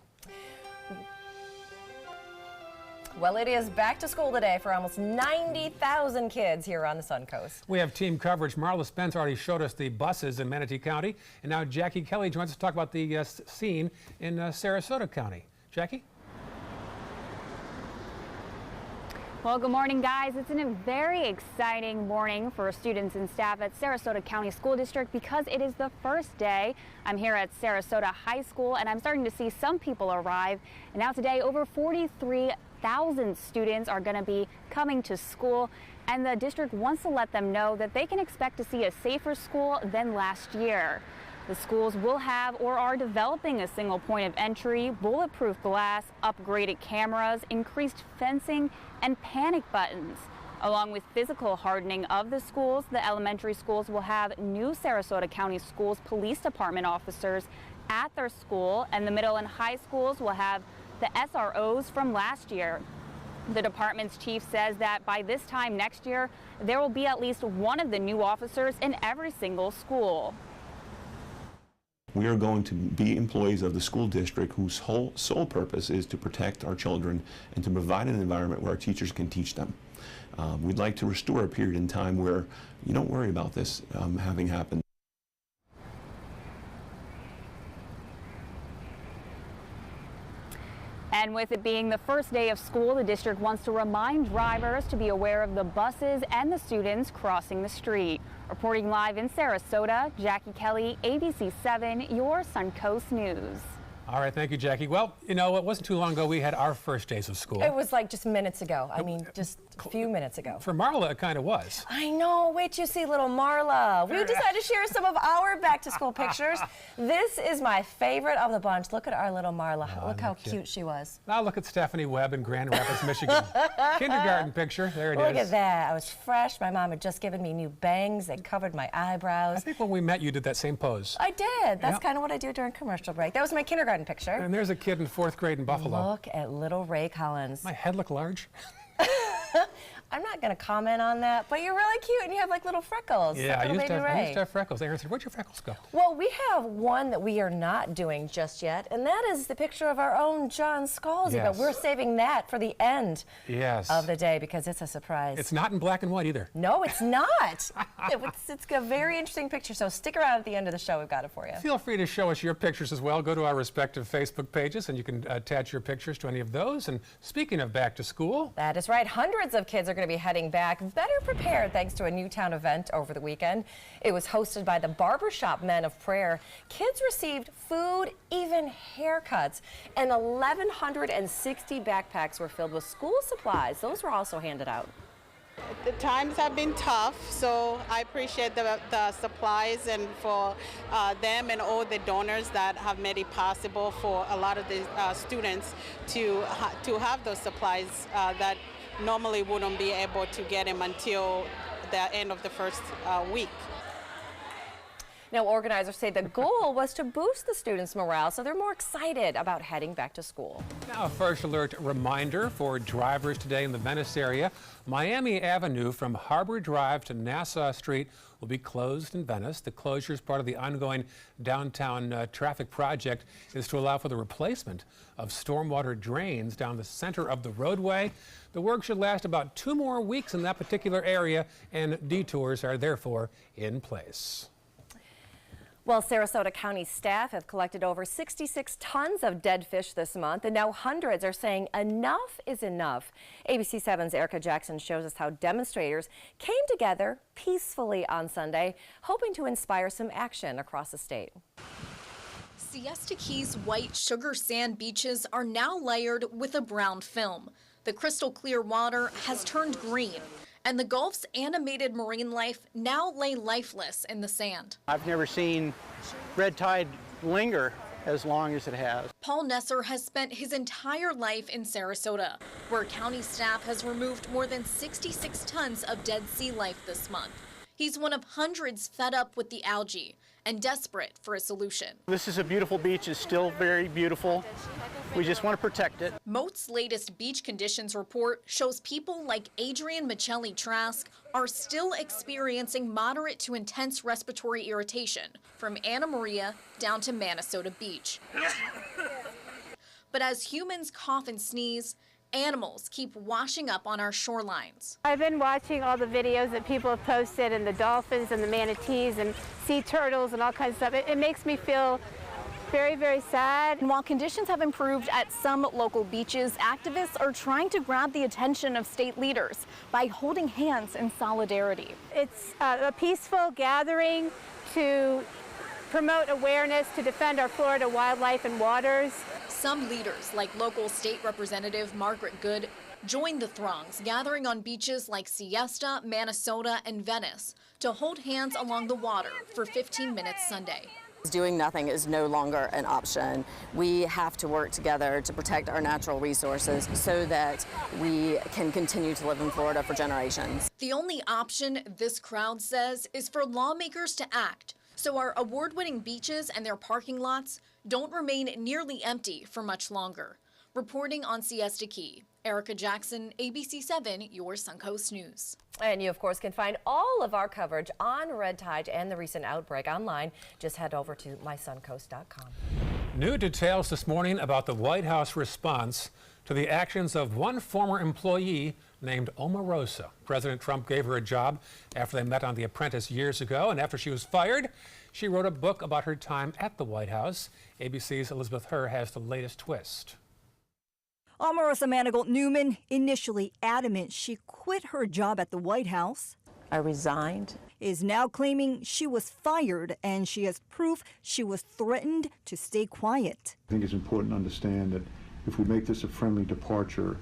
Well, it is back to school today for almost 90,000 kids here on the Suncoast. We have team coverage. Marla Spence already showed us the buses in Manatee County, and now Jackie Kelly joins us to talk about the scene in Sarasota County. Jackie? Well, good morning, guys. It's a very exciting morning for students and staff at Sarasota County School District because it is the first day. I'm here at Sarasota High School, and I'm starting to see some people arrive. And now today, over 43,000 students are going to be coming to school, and the district wants to let them know that they can expect to see a safer school than last year. The schools will have or are developing a single point of entry, bulletproof glass, upgraded cameras, increased fencing, and panic buttons. Along with physical hardening of the schools, the elementary schools will have new Sarasota County Schools Police Department officers at their school, and the middle and high schools will have the SROs from last year. The department's chief says that by this time next year, there will be at least one of the new officers in every single school. We are going to be employees of the school district whose sole purpose is to protect our children and to provide an environment where our teachers can teach them. We'd like to restore a period in time where you don't worry about this having happened. And with it being the first day of school, the district wants to remind drivers to be aware of the buses and the students crossing the street. Reporting live in Sarasota, Jackie Kelly, ABC 7, your Suncoast News. All right, thank you, Jackie. Well, you know, it wasn't too long ago we had our first days of school. It was like just minutes ago. I mean, just a few minutes ago. For Marla, it kind of was. I know. Wait till you see little Marla. We decided to share some of our back-to-school pictures. This is my favorite of the bunch. Look at our little Marla. Look how cute she was. Now look at Stephanie Webb in Grand Rapids, Michigan. Kindergarten picture. There it is. Look at that. I was fresh. My mom had just given me new bangs. They covered my eyebrows. I think when we met, you did that same pose. I did. That's kind of what I do during commercial break. That was my kindergarten picture. And there's a kid in 4th grade in Buffalo. Look at little Ray Collins. My head look large? I'm not going to comment on that, but you're really cute and you have like little freckles. Yeah, I used to Ray. have freckles. Aaron said, where'd your freckles go? Well, we have one that we are not doing just yet, and that is the picture of our own John Scalzi, but we're saving that for the end of the day because it's a surprise. It's not in black and white either. No, it's not. It's a very interesting picture, so stick around at the end of the show. We've got it for you. Feel free to show us your pictures as well. Go to our respective Facebook pages, and you can attach your pictures to any of those. And speaking of back to school. That is right. Hundreds of kids are going to be heading back, better prepared thanks to a Newtown event over the weekend. It was hosted by the Barbershop Men of Prayer. Kids received food, even haircuts, and 1,160 backpacks were filled with school supplies. Those were also handed out. The times have been tough, so I appreciate the supplies and for them and all the donors that have made it possible for a lot of the students to have those supplies that normally wouldn't be able to get them until the end of the first week. Now, organizers say the goal was to boost the students' morale, so they're more excited about heading back to school. Now, a first alert reminder for drivers today in the Venice area. Miami Avenue from Harbor Drive to Nassau Street will be closed in Venice. The closure is part of the ongoing downtown traffic project is to allow for the replacement of stormwater drains down the center of the roadway. The work should last about 2 more weeks in that particular area, and detours are therefore in place. Well, Sarasota County staff have collected over 66 tons of dead fish this month, and now hundreds are saying enough is enough. ABC 7's Erica Jackson shows us how demonstrators came together peacefully on Sunday, hoping to inspire some action across the state. Siesta Key's white sugar sand beaches are now layered with a brown film. The crystal clear water has turned green, and the Gulf's animated marine life now lay lifeless in the sand. I've never seen red tide linger as long as it has. Paul Nesser has spent his entire life in Sarasota, where county staff has removed more than 66 tons of dead sea life this month. He's one of hundreds fed up with the algae and desperate for a solution. This is a beautiful beach. It's still very beautiful. We just want to protect it. Moat's latest beach conditions report shows people like Adrian Michelli Trask are still experiencing moderate to intense respiratory irritation from Anna Maria down to Minnesota Beach. But as humans cough and sneeze, animals keep washing up on our shorelines. I've been watching all the videos that people have posted, and the dolphins and the manatees and sea turtles and all kinds of stuff. It makes me feel very, very sad. And while conditions have improved at some local beaches, activists are trying to grab the attention of state leaders by holding hands in solidarity. It's a peaceful gathering to promote awareness to defend our Florida wildlife and waters. Some leaders, like local state representative Margaret Good, joined the throngs gathering on beaches like Siesta, Minnesota, and Venice to hold hands along the water for 15 minutes Sunday. Doing nothing is no longer an option. We have to work together to protect our natural resources so that we can continue to live in Florida for generations. The only option, this crowd says, is for lawmakers to act, so our award-winning beaches and their parking lots don't remain nearly empty for much longer. Reporting on Siesta Key, Erica Jackson, ABC 7, your Suncoast News. And you, of course, can find all of our coverage on red tide and the recent outbreak online. Just head over to mysuncoast.com. New details this morning about the White House response to the actions of one former employee named Omarosa. President Trump gave her a job after they met on The Apprentice years ago, and after she was fired, she wrote a book about her time at the White House. ABC's Elizabeth Herr has the latest twist. Omarosa Manigault Newman, initially adamant she quit her job at the White House. I resigned. Is now claiming she was fired, and she has proof she was threatened to stay quiet. I think it's important to understand that if we make this a friendly departure,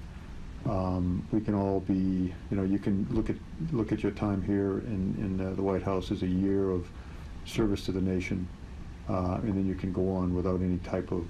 we can all be, you can look at your time here in the White House as a year of service to the nation, and then you can go on without any type of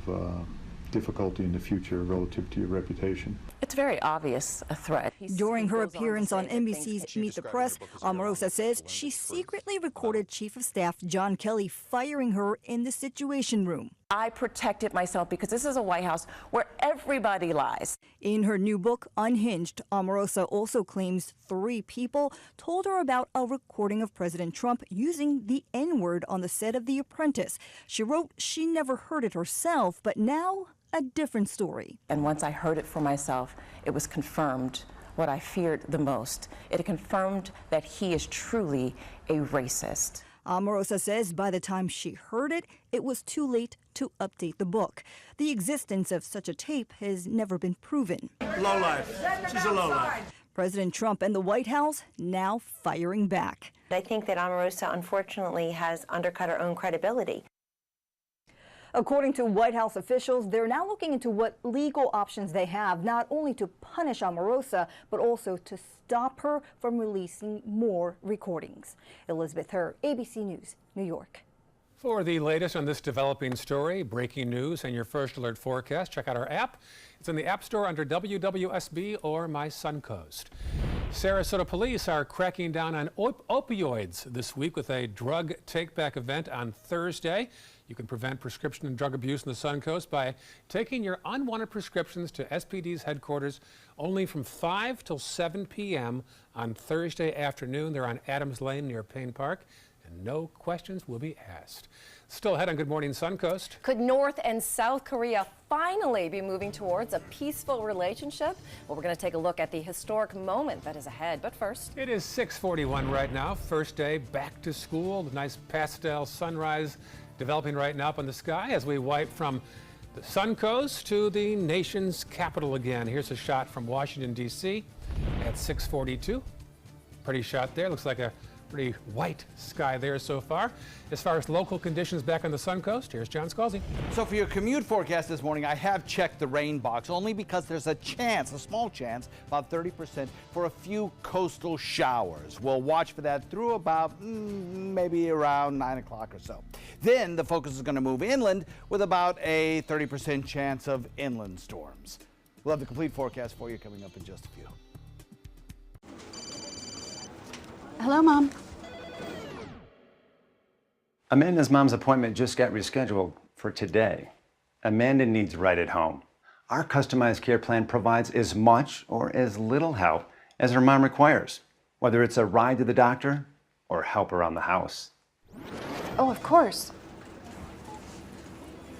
difficulty in the future relative to your reputation. It's very obvious a threat. During her appearance on NBC's Meet the Press, Omarosa says she secretly recorded Chief of Staff John Kelly firing her in the Situation Room. I protected myself because this is a White House where everybody lies. In her new book, Unhinged, Omarosa also claims 3 people told her about a recording of President Trump using the N-word on the set of The Apprentice. She wrote she never heard it herself, but now a different story. And once I heard it for myself, it was confirmed what I feared the most. It confirmed that he is truly a racist. Omarosa says by the time she heard it, it was too late to update the book. The existence of such a tape has never been proven. Lowlife. She's a lowlife. President Trump and the White House now firing back. I think that Omarosa, unfortunately, has undercut her own credibility. According to White House officials, they're now looking into what legal options they have, not only to punish Omarosa, but also to stop her from releasing more recordings. Elizabeth Herr, ABC News, New York. For the latest on this developing story, breaking news, and your first alert forecast, check out our app. It's in the App Store under WWSB or My Suncoast. Sarasota police are cracking down on opioids this week with a drug take-back event on Thursday. You can prevent prescription and drug abuse in the Suncoast by taking your unwanted prescriptions to SPD's headquarters only from 5 till 7 p.m. on Thursday afternoon. They're on Adams Lane near Payne Park, and no questions will be asked. Still ahead on Good Morning Suncoast. Could North and South Korea finally be moving towards a peaceful relationship? Well, we're going to take a look at the historic moment that is ahead. But first, it is 6:41 right now. First day back to school. The nice pastel sunrise developing right now up in the sky as we wipe from the Suncoast to the nation's capital again. Here's a shot from Washington, D.C. at 6:42. Pretty shot there. Looks like a pretty white sky there so far. As far as local conditions back on the Suncoast, here's John Scalzi. So for your commute forecast this morning, I have checked the rain box only because there's a chance, a small chance, about 30% for a few coastal showers. We'll watch for that through about maybe around 9 o'clock or so. Then the focus is going to move inland with about a 30% chance of inland storms. We'll have the complete forecast for you coming up in just a few. Hello, Mom. Amanda's mom's appointment just got rescheduled for today. Amanda needs right at home. Our customized care plan provides as much or as little help as her mom requires, whether it's a ride to the doctor or help around the house. Oh, of course.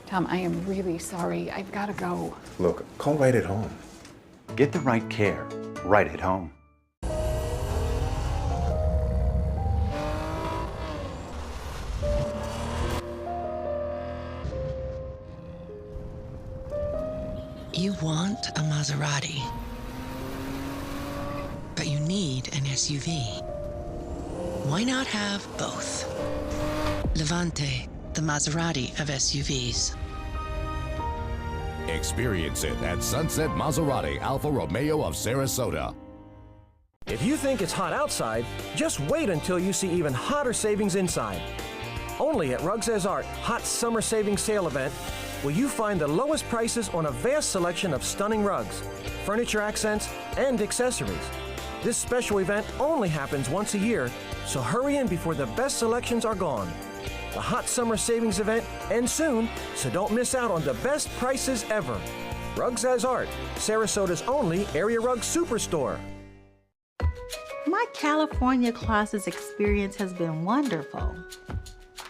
Tom, I am really sorry. I've got to go. Look, call right at home. Get the right care right at home. You want a Maserati, but you need an SUV. Why not have both? Levante, the Maserati of SUVs. Experience it at Sunset Maserati Alfa Romeo of Sarasota. If you think it's hot outside, just wait until you see even hotter savings inside. Only at Rugs As Art Hot Summer Savings Sale event will you find the lowest prices on a vast selection of stunning rugs, furniture accents, and accessories. This special event only happens once a year, so hurry in before the best selections are gone. The Hot Summer Savings event ends soon, so don't miss out on the best prices ever. Rugs as Art, Sarasota's only area rug superstore. My California closets experience has been wonderful.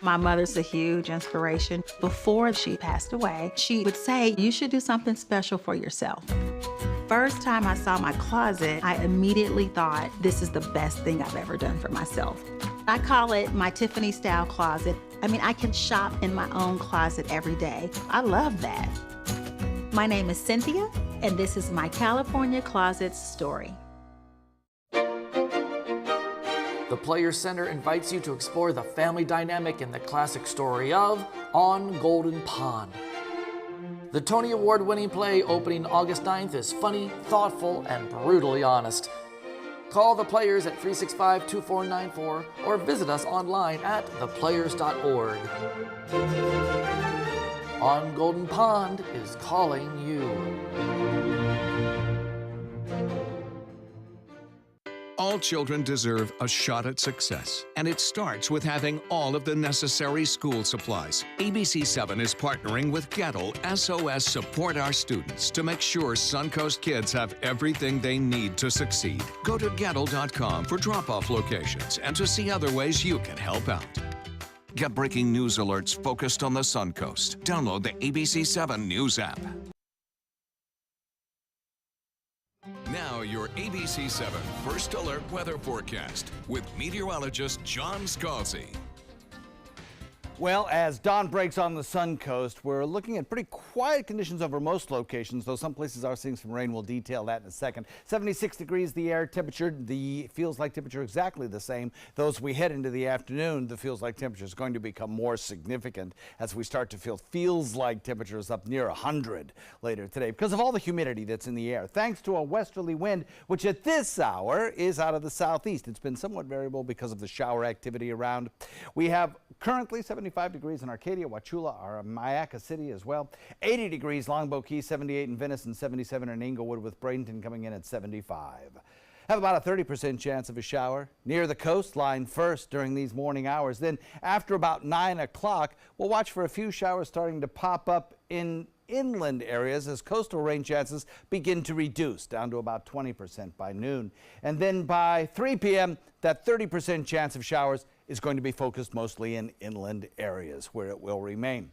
My mother's a huge inspiration. Before she passed away, she would say, you should do something special for yourself. First time I saw my closet, I immediately thought, this is the best thing I've ever done for myself. I call it my Tiffany style closet. I mean, I can shop in my own closet every day. I love that. My name is Cynthia, and this is my California Closets story. The Players Center invites you to explore the family dynamic in the classic story of On Golden Pond. The Tony Award-winning play opening August 9th is funny, thoughtful, and brutally honest. Call the Players at 365-2494 or visit us online at theplayers.org. On Golden Pond is calling you. All children deserve a shot at success, and it starts with having all of the necessary school supplies. ABC7 is partnering with Gettle SOS Support Our Students to make sure Suncoast kids have everything they need to succeed. Go to Gettle.com for drop-off locations and to see other ways you can help out. Get breaking news alerts focused on the Suncoast. Download the ABC7 News app. Now your ABC7 First Alert weather forecast with meteorologist John Scalzi. Well, as dawn breaks on the Suncoast, we're looking at pretty quiet conditions over most locations, though some places are seeing some rain. We'll detail that in a second. 76 degrees the air temperature, the feels-like temperature exactly the same. Though as we head into the afternoon, the feels-like temperature is going to become more significant as we start to feel feels-like temperatures up near 100 later today because of all the humidity that's in the air, thanks to a westerly wind, which at this hour is out of the southeast. It's been somewhat variable because of the shower activity around. We have currently 75 degrees in Arcadia, Wauchula, Myakka City as well. 80 degrees Longboat Key, 78 in Venice, and 77 in Inglewood, with Bradenton coming in at 75. Have about a 30% chance of a shower near the coastline first during these morning hours. Then after about 9 o'clock, we'll watch for a few showers starting to pop up in inland areas as coastal rain chances begin to reduce down to about 20% by noon. And then by 3 p.m., that 30% chance of showers is going to be focused mostly in inland areas where it will remain.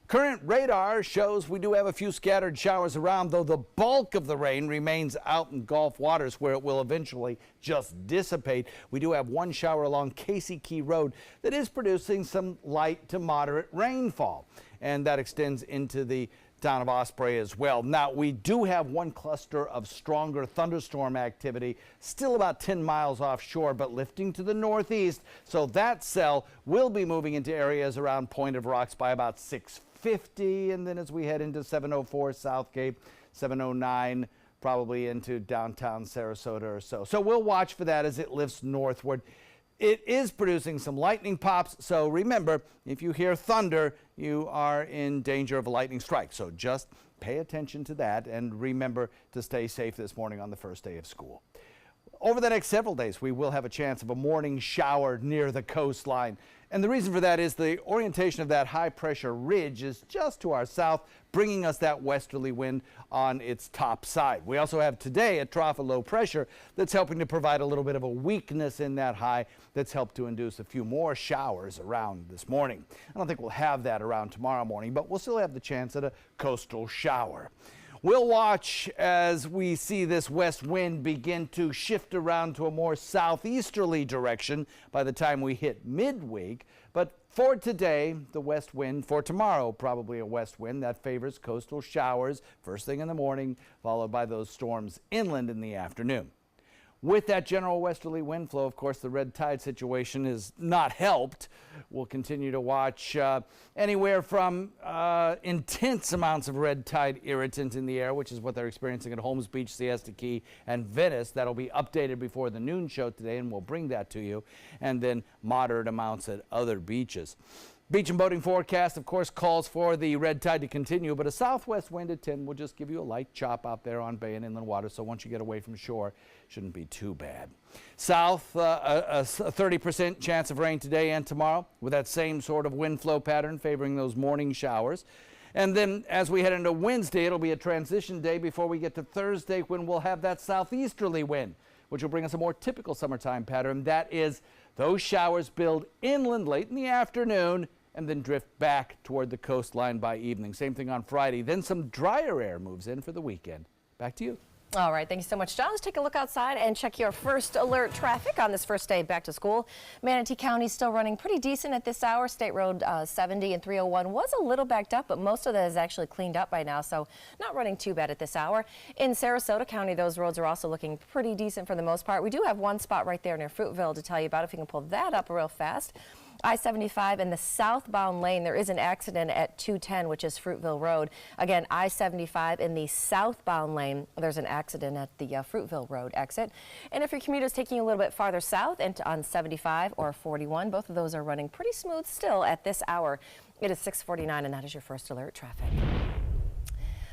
Current radar shows we do have a few scattered showers around, though the bulk of the rain remains out in Gulf waters where it will eventually just dissipate. We do have one shower along Casey Key Road that is producing some light to moderate rainfall, and that extends into the town of Osprey as well. Now, we do have one cluster of stronger thunderstorm activity, still about 10 miles offshore, but lifting to the northeast. So that cell will be moving into areas around Point of Rocks by about 6:50. And then as we head into 704 South Cape, 709, probably into downtown Sarasota or so. So we'll watch for that as it lifts northward. It is producing some lightning pops, so remember, if you hear thunder, you are in danger of a lightning strike. So just pay attention to that and remember to stay safe this morning on the first day of school. Over the next several days, we will have a chance of a morning shower near the coastline. And the reason for that is the orientation of that high-pressure ridge is just to our south, bringing us that westerly wind on its top side. We also have today a trough of low pressure that's helping to provide a little bit of a weakness in that high that's helped to induce a few more showers around this morning. I don't think we'll have that around tomorrow morning, but we'll still have the chance at a coastal shower. We'll watch as we see this west wind begin to shift around to a more southeasterly direction by the time we hit midweek. But for today, the west wind. For tomorrow, probably a west wind that favors coastal showers first thing in the morning, followed by those storms inland in the afternoon. With that general westerly wind flow, of course, the red tide situation is not helped. We'll continue to watch anywhere from intense amounts of red tide irritant in the air, which is what they're experiencing at Holmes Beach, Siesta Key, and Venice. That'll be updated before the noon show today, and we'll bring that to you. And then moderate amounts at other beaches. Beach and boating forecast, of course, calls for the red tide to continue, but a southwest wind at 10 will just give you a light chop out there on bay and inland water, so once you get away from shore, shouldn't be too bad. South, a 30% chance of rain today and tomorrow with that same sort of wind flow pattern favoring those morning showers. And then as we head into Wednesday, it'll be a transition day before we get to Thursday, when we'll have that southeasterly wind, which will bring us a more typical summertime pattern. That is, those showers build inland late in the afternoon and then drift back toward the coastline by evening. Same thing on Friday. Then some drier air moves in for the weekend. Back to you. All right, thank you so much, John. Let's take a look outside and check your first alert traffic on this first day back to school. Manatee County still running pretty decent at this hour. State Road 70 and 301 was a little backed up, but most of that is actually cleaned up by now, so not running too bad at this hour. In Sarasota County, those roads are also looking pretty decent for the most part. We do have one spot right there near Fruitville to tell you about if you can pull that up real fast. I-75 in the southbound lane, there is an accident at 210, which is Fruitville Road. Again, I-75 in the southbound lane, there's an accident at the Fruitville Road exit. And if your commute is taking you a little bit farther south and on 75 or 41, both of those are running pretty smooth still at this hour. It is 6:49, and that is your first alert traffic.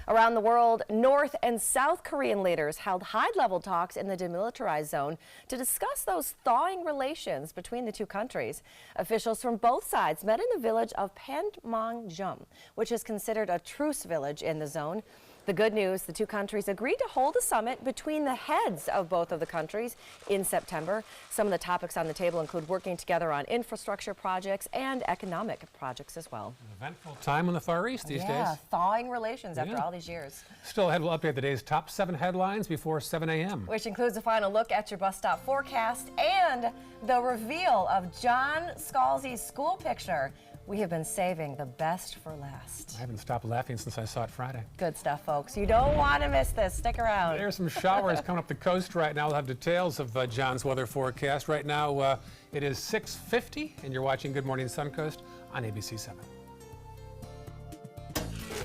Around the world, North and South Korean leaders held high-level talks in the demilitarized zone to discuss those thawing relations between the two countries. Officials from both sides met in the village of Panmunjom, which is considered a truce village in the zone. The good news, the two countries agreed to hold a summit between the heads of both of the countries in September. Some of the topics on the table include working together on infrastructure projects and economic projects as well. An eventful time in the Far East these days. Yeah, thawing relations after all these years. Still ahead, we'll update the day's top 7 headlines before 7 a.m. Which includes a final look at your bus stop forecast and the reveal of John Scalzi's school picture. We have been saving the best for last. I haven't stopped laughing since I saw it Friday. Good stuff, folks. You don't want to miss this. Stick around. There's some showers coming up the coast right now. We'll have details of John's weather forecast. Right now, it is 6:50, and you're watching Good Morning Suncoast on ABC 7.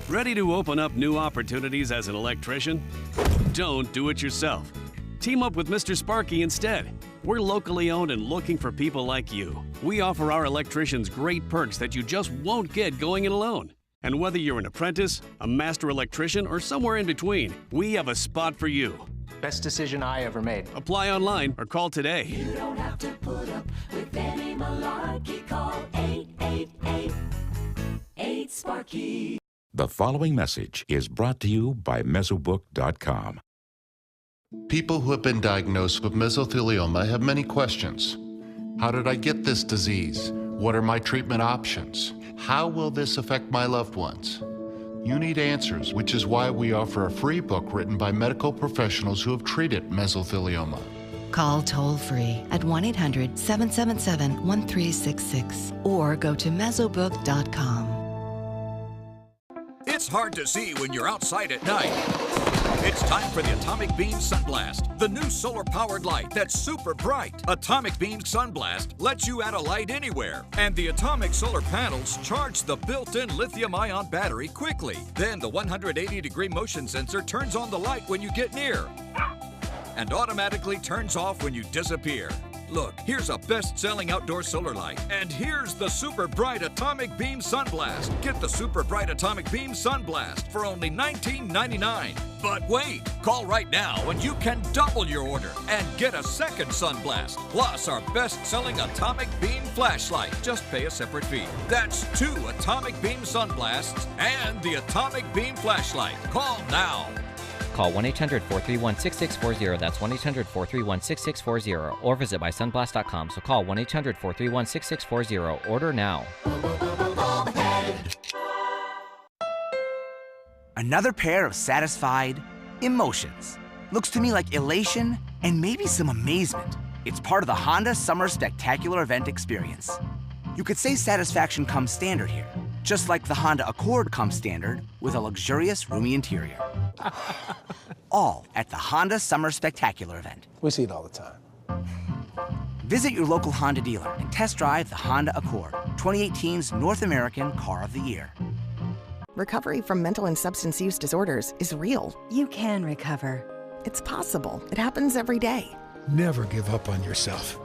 Ready to open up new opportunities as an electrician? Don't do it yourself. Team up with Mr. Sparky instead. We're locally owned and looking for people like you. We offer our electricians great perks that you just won't get going it alone. And whether you're an apprentice, a master electrician, or somewhere in between, we have a spot for you. Best decision I ever made. Apply online or call today. You don't have to put up with any malarkey. Call 888-8-SPARKY. The following message is brought to you by Mesobook.com. People who have been diagnosed with mesothelioma have many questions. How did I get this disease? What are my treatment options? How will this affect my loved ones? You need answers, which is why we offer a free book written by medical professionals who have treated mesothelioma. Call toll-free at 1-800-777-1366 or go to Mesobook.com. It's hard to see when you're outside at night. It's time for the Atomic Beam Sunblast, the new solar-powered light that's super bright. Atomic Beam Sunblast lets you add a light anywhere, and the atomic solar panels charge the built-in lithium-ion battery quickly. Then the 180-degree motion sensor turns on the light when you get near and automatically turns off when you disappear. Look, here's a best-selling outdoor solar light, and here's the super bright Atomic Beam Sunblast. Get the super bright Atomic Beam Sunblast for only $19.99. But wait, call right now and you can double your order and get a second Sunblast, plus our best-selling Atomic Beam Flashlight. Just pay a separate fee. That's 2 Atomic Beam Sunblasts and the Atomic Beam Flashlight. Call now. Call 1-800-431-6640. That's 1-800-431-6640. Or visit mysunblast.com. So call 1-800-431-6640. Order now. Another pair of satisfied emotions. Looks to me like elation and maybe some amazement. It's part of the Honda Summer Spectacular Event experience. You could say satisfaction comes standard here, just like the Honda Accord comes standard with a luxurious, roomy interior. All at the Honda Summer Spectacular Event. We see it all the time. Visit your local Honda dealer and test drive the Honda Accord, 2018's North American Car of the Year. Recovery from mental and substance use disorders is real. You can recover. It's possible. It happens every day. Never give up on yourself.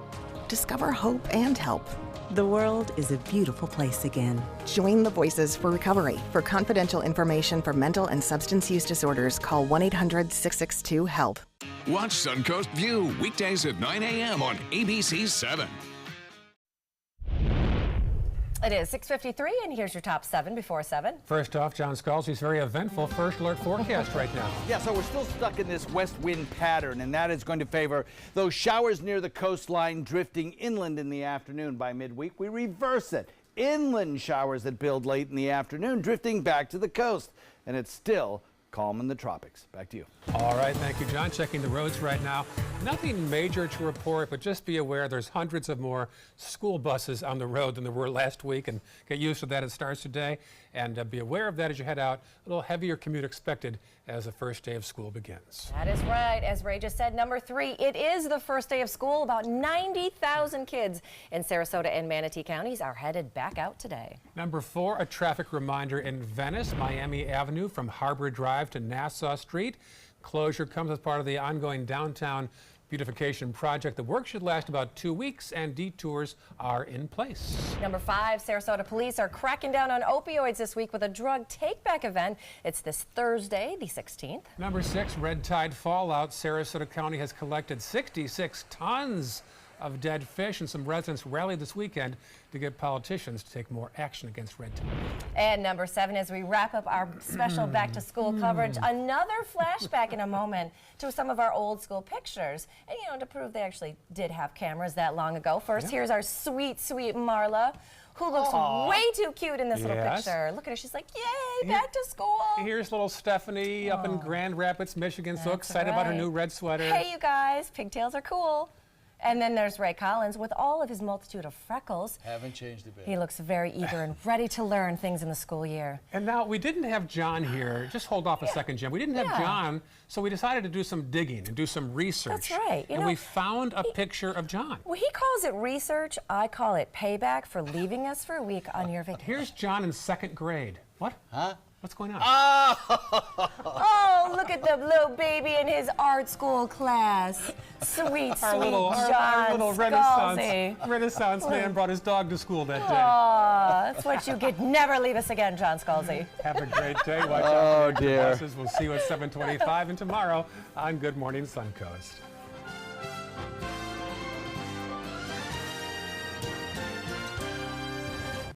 Discover hope and help. The world is a beautiful place again. Join the Voices for Recovery. For confidential information for mental and substance use disorders, call 1-800-662-HELP. Watch Suncoast View weekdays at 9 a.m. on ABC 7. It is 6:53, and here's your top 7 before 7. First off, John Scalzi's very eventful first alert forecast right now. Yeah, so we're still stuck in this west wind pattern, and that is going to favor those showers near the coastline drifting inland in the afternoon. By midweek, we reverse it. Inland showers that build late in the afternoon, drifting back to the coast, and it's still calm in the tropics. Back to you. All right, thank you, John. Checking the roads right now. Nothing major to report, but just be aware there's hundreds of more school buses on the road than there were last week, and get used to that. It starts today, and be aware of that as you head out. A little heavier commute expected as the first day of school begins. That is right. As Ray just said, number 3, it is the first day of school. About 90,000 kids in Sarasota and Manatee counties are headed back out today. Number 4, a traffic reminder in Venice, Miami Avenue from Harbor Drive to Nassau Street. Closure comes as part of the ongoing downtown beautification project. The work should last about 2 weeks, and detours are in place. Number 5, Sarasota police are cracking down on opioids this week with a drug take-back event. It's this Thursday, the 16th. Number 6, red tide fallout. Sarasota County has collected 66 tons of dead fish, and some residents rallied this weekend to get politicians to take more action against red tide. And number 7, as we wrap up our special back-to-school coverage, another flashback in a moment to some of our old school pictures. And, you know, to prove they actually did have cameras that long ago. First, here's our sweet, sweet Marla, who looks way too cute in this little picture. Look at her. She's like, yay, back to school. Here's little Stephanie up in Grand Rapids, Michigan, so excited about her new red sweater. Hey, you guys, pigtails are cool. And then there's Ray Collins with all of his multitude of freckles. Haven't changed a bit. He looks very eager and ready to learn things in the school year. And now, we didn't have John here. Just hold off a second, Jim. We didn't have John, so we decided to do some digging and do some research. That's right. And we found a picture of John. Well, he calls it research. I call it payback for leaving us for a week on your vacation. Here's John in 2nd grade. What? Huh? What's going on? Oh, look at the little baby in his art school class. Sweet, Our little Renaissance man brought his dog to school that day. Aw, that's what you get. Never leave us again, John Scalzi. Have a great day. Watch out for your buses. We'll see you at 7:25 and tomorrow on Good Morning Suncoast.